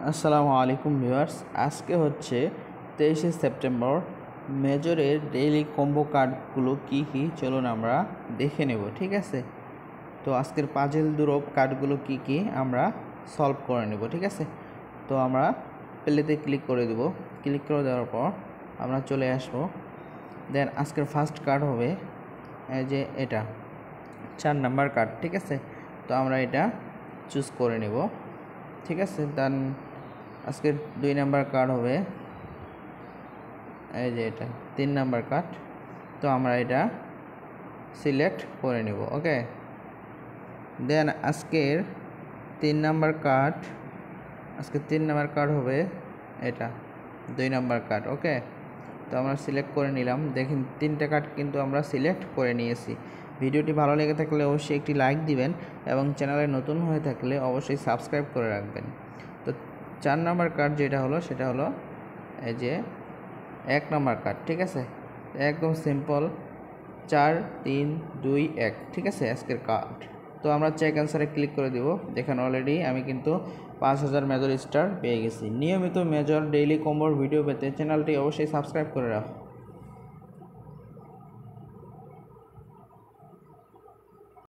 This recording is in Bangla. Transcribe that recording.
আসসালামু আলাইকুম ভিউয়ার্স, আজকে হচ্ছে 23শে সেপ্টেম্বর। মেজরের ডেইলি কম্বো কার্ডগুলো কি কি চলুন আমরা দেখে নেব, ঠিক আছে। তো আজকের পাজেল দুরব কার্ডগুলো কি কি আমরা সলভ করে নেব, ঠিক আছে। তো আমরা প্লেতে ক্লিক করে দেব। ক্লিক করে দেওয়ার পর আমরা চলে আসব। দেন আজকের ফার্স্ট কার্ড হবে এই যে এটা 4 নাম্বার কার্ড, ঠিক আছে। তো আমরা এটা চুজ করে নেব, ঠিক আছে। দেন আজকের 2 নাম্বার কার্ড হবে এই যে এটা 3 নাম্বার কার্ড। তো আমরা এটা সিলেক্ট করে নেব, ওকে। দেন আজকের 3 নাম্বার কার্ড হবে এটা 2 নাম্বার কার্ড, ওকে। তো আমরা সিলেক্ট করে নিলাম। দেখেন 3টা কার্ড কিন্তু আমরা সিলেক্ট করে নিয়েছি। ভিডিওটি ভালো লেগে থাকলে অবশ্যই একটি লাইক দিবেন এবং চ্যানেলে নতুন হয়ে থাকলে অবশ্যই সাবস্ক্রাইব করে রাখবেন। তো 4 নাম্বার কার্ড যেটা হলো সেটা হলো এই যে 1 নাম্বার কার্ড, ঠিক আছে। একদম সিম্পল 4 3 2 1, ঠিক আছে আজকের কার্ড। তো আমরা চেক অ্যান্সারে ক্লিক করে দিব। দেখেন অলরেডি আমি কিন্তু 5000 মেজর স্টার পেয়ে গেছি। নিয়মিত মেজর ডেইলি কম্বোর ভিডিও পেতে চ্যানেলটি অবশ্যই সাবস্ক্রাইব করে রাখুন।